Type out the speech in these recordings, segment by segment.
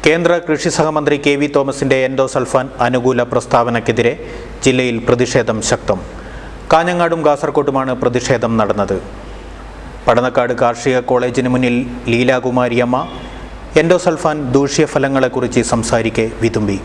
കേന്ദ്ര കൃഷി സഹമന്ത്രി കെ.വി. തോമസിന്റെ എൻഡോസൾഫാൻ അനുകൂല പ്രസ്താവനയ്ക്കെതിരെ ജില്ലയിൽ പ്രതിഷേധം ശക്തം. കാഞ്ഞങ്ങാടും കാസർകോട്ടുമാണ് പ്രതിഷേധം നടന്നത്. പടന്നക്കാട് കാർഷിക കോളേജിന് മുന്നിൽ ലീലാകുമാരിയമ്മ എൻഡോസൾഫാൻ ദൂഷ്യഫലങ്ങളെക്കുറിച്ച് സംസാരിക്കെ വിതുമ്പി.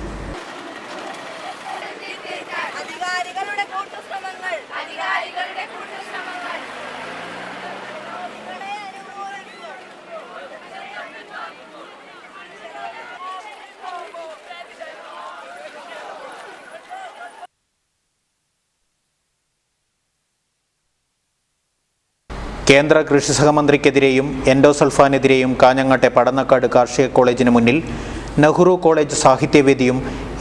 കേന്ദ്ര കൃഷി സഹമന്ത്രിക്കെതിരെയും എൻഡോസൾഫാനെതിരെയും കാഞ്ഞങ്ങാട്ടെ പടന്നക്കാട് കാർഷിക കോളേജിന് മുന്നിൽ നെഹ്റു കോളേജ് സാഹിത്യവേദിയും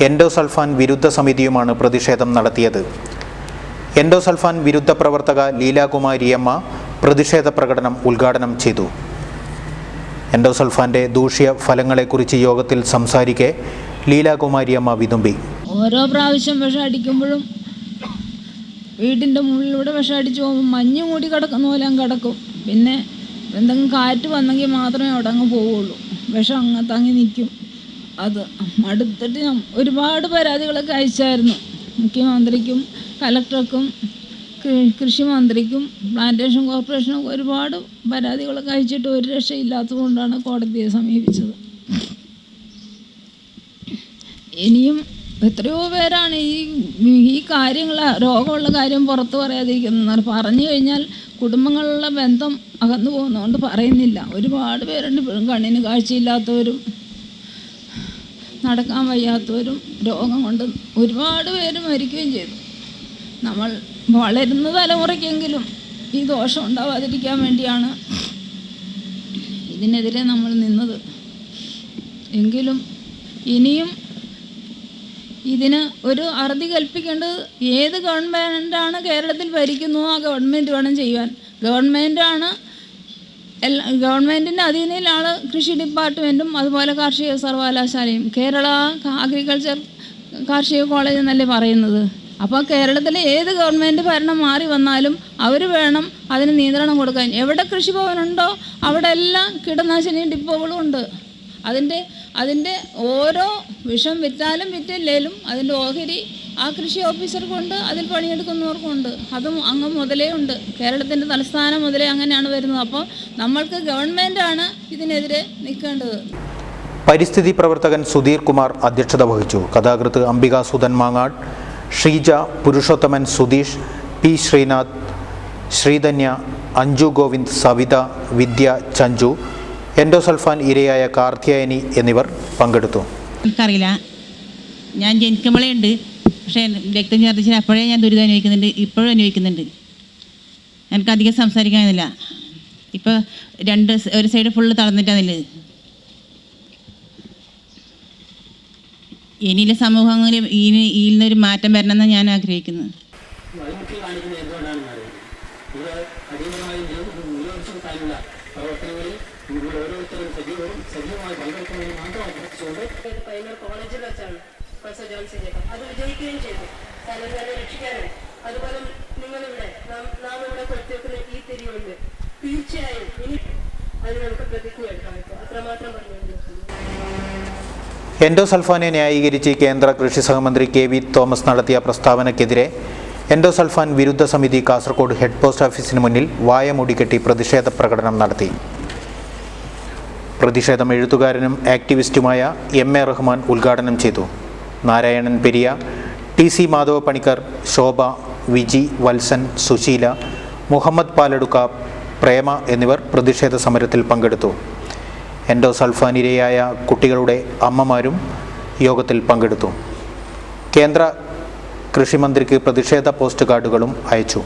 എൻഡോസൾഫാൻ വിരുദ്ധ സമിതിയുമാണ് പ്രതിഷേധം നടത്തിയത്. എൻഡോസൾഫാൻ വിരുദ്ധ പ്രവർത്തക ലീലാകുമാരിയമ്മ പ്രതിഷേധ പ്രകടനം ഉദ്ഘാടനം ചെയ്തു. എൻഡോസൾഫാന്റെ ദൂഷ്യ ഫലങ്ങളെക്കുറിച്ച് യോഗത്തിൽ സംസാരിക്കെ ലീലാകുമാരിയമ്മ വിതുമ്പി. ഓരോ പ്രാവശ്യം വിഷം അടിക്കുമ്പോഴും വീടിൻ്റെ മുകളിലൂടെ വിഷം അടിച്ച് പോകുമ്പോൾ മഞ്ഞ് മൂടി കിടക്കുന്ന പോലെ അങ്ങ് കിടക്കും. പിന്നെ എന്തെങ്കിലും കാറ്റ് വന്നെങ്കിൽ മാത്രമേ അവിടെ അങ്ങ് പോവുള്ളൂ. വിഷം അങ്ങ് തങ്ങി നിൽക്കും. അത് അടുത്തിട്ട് ഞാൻ ഒരുപാട് പരാതികളൊക്കെ അയച്ചായിരുന്നു. മുഖ്യമന്ത്രിക്കും കലക്ടർക്കും കൃഷി മന്ത്രിക്കും പ്ലാന്റേഷൻ കോർപ്പറേഷനും ഒരുപാട് പരാതികളൊക്കെ അയച്ചിട്ട് ഒരു രക്ഷയില്ലാത്തതുകൊണ്ടാണ് കോടതിയെ സമീപിച്ചത്. ഇനിയും എത്രയോ പേരാണ് ഈ കാര്യങ്ങൾ രോഗമുള്ള കാര്യം പുറത്ത് പറയാതിരിക്കുന്നത്. പറഞ്ഞു കഴിഞ്ഞാൽ കുടുംബങ്ങളുള്ള ബന്ധം അകന്നു പോകുന്നതുകൊണ്ട് പറയുന്നില്ല. ഒരുപാട് പേരുണ്ട് ഇപ്പോഴും കണ്ണിന് കാഴ്ചയില്ലാത്തവരും നടക്കാൻ വയ്യാത്തവരും രോഗം കൊണ്ട് ഒരുപാട് പേര് മരിക്കുകയും ചെയ്തു. നമ്മൾ വളരുന്ന തലമുറയ്ക്കെങ്കിലും ഈ ദോഷം ഉണ്ടാവാതിരിക്കാൻ വേണ്ടിയാണ് ഇതിനെതിരെ നമ്മൾ നിന്നത്. എങ്കിലും ഇനിയും ഇതിന് ഒരു അറുതി കൽപ്പിക്കേണ്ടത് ഏത് ഗവൺമെൻറ്റാണ് കേരളത്തിൽ ഭരിക്കുന്നുവോ ആ ഗവൺമെൻറ് വേണം ചെയ്യാൻ. ഗവൺമെൻറ്റിൻ്റെ അധീനയിലാണ് കൃഷി ഡിപ്പാർട്ട്മെൻറ്റും അതുപോലെ കാർഷിക സർവകലാശാലയും. കേരള അഗ്രികൾച്ചർ കാർഷിക കോളേജ് എന്നല്ലേ പറയുന്നത്. അപ്പോൾ കേരളത്തിലെ ഏത് ഗവൺമെൻറ് ഭരണം മാറി വന്നാലും അവർ വേണം അതിന് നിയന്ത്രണം കൊടുക്കാൻ. എവിടെ കൃഷിഭവനുണ്ടോ അവിടെ എല്ലാം കീടനാശിനി ഡിപ്പോകളും ഉണ്ട്. അതിൻ്റെ ഓരോ വിഷം വിറ്റാലും വിറ്റില്ലേലും അതിൻ്റെ ഓഹരി ആ കൃഷി ഓഫീസർക്കുണ്ട്, അതിൽ പണിയെടുക്കുന്നവർക്കുണ്ട്. അതും അങ്ങ് മുതലേ ഉണ്ട്. കേരളത്തിൻ്റെ തലസ്ഥാനം മുതലേ അങ്ങനെയാണ് വരുന്നത്. അപ്പോൾ നമ്മൾക്ക് ഗവൺമെൻറ്റാണ് ഇതിനെതിരെ നിൽക്കേണ്ടത്. പരിസ്ഥിതി പ്രവർത്തകൻ സുധീർ കുമാർ അധ്യക്ഷത വഹിച്ചു. കഥാകൃത്ത് അംബിക സുധൻ മാങ്ങാട്, ഷീജ, പുരുഷോത്തമൻ, സുധീഷ്, പി ശ്രീനാഥ്, ശ്രീധന്യ, അഞ്ജു ഗോവിന്ദ്, സവിത, വിദ്യ, ചഞ്ചു, എൻഡോസൾഫാൻ ഇരയായ കാർത്തിയായനി എന്നിവർ പങ്കെടുത്തു. എനിക്കറിയില്ല, ഞാൻ ജനിക്കുമ്പോഴേ ഉണ്ട്. പക്ഷേ രക്തം ഛർദ്ദിച്ചാൽ അപ്പോഴേ ഞാൻ ദുരിതം അനുഭവിക്കുന്നുണ്ട്, ഇപ്പോഴും അനുഭവിക്കുന്നുണ്ട്. എനിക്കധികം സംസാരിക്കാനില്ല. ഇപ്പോൾ ഒരു സൈഡ് ഫുള്ള് തളർന്നിട്ടാണുള്ളത്. ഇനിയിലെ സമൂഹങ്ങളിൽ ഇതിനൊരു മാറ്റം വരണമെന്നാണ് ഞാൻ ആഗ്രഹിക്കുന്നത്. കോളേജിൽ വെച്ചാണ് പ്രൊഫസർ ജോൺസൺ ജേക്കബ് അത് വിജയിക്കുകയും ചെയ്തു. കാരണം തന്നെ രക്ഷിക്കാനാണ്. അതുപോലെ നിങ്ങളിവിടെ നാം ഇവിടെ കൊടുത്തേക്കുന്ന ഈ തിരിയുണ്ട്. തീർച്ചയായും ഇനി അത് നമുക്ക് പ്രതിജ്ഞ എടുക്കാം. അത്രമാത്രം പറഞ്ഞു. എൻഡോസൾഫാനെ ന്യായീകരിച്ച് കേന്ദ്ര കൃഷി സഹമന്ത്രി കെ.വി. തോമസ് നടത്തിയ പ്രസ്താവനയ്ക്കെതിരെ എൻഡോസൾഫാൻ വിരുദ്ധ സമിതി കാസർകോട് ഹെഡ് പോസ്റ്റ് ഓഫീസിന് മുന്നിൽ വായ മൂടിക്കെട്ടി പ്രതിഷേധ പ്രകടനം നടത്തി. പ്രതിഷേധം എഴുത്തുകാരനും ആക്ടിവിസ്റ്റുമായ എം.എ. റഹ്മാൻ ഉദ്ഘാടനം ചെയ്തു. നാരായണൻ പെരിയ, ടി.സി. മാധവ പണിക്കർ, ശോഭ, വിജി, വത്സൻ, സുശീല, മുഹമ്മദ് പാലടുക്ക, പ്രേമ എന്നിവർ പ്രതിഷേധ സമരത്തിൽ പങ്കെടുത്തു. എൻഡോസൾഫാൻ ഇരയായ കുട്ടികളുടെ അമ്മമാരും യോഗത്തിൽ പങ്കെടുത്തു. കേന്ദ്ര കൃഷിമന്ത്രിക്ക് പ്രതിഷേധ പോസ്റ്റ് കാർഡുകളും അയച്ചു.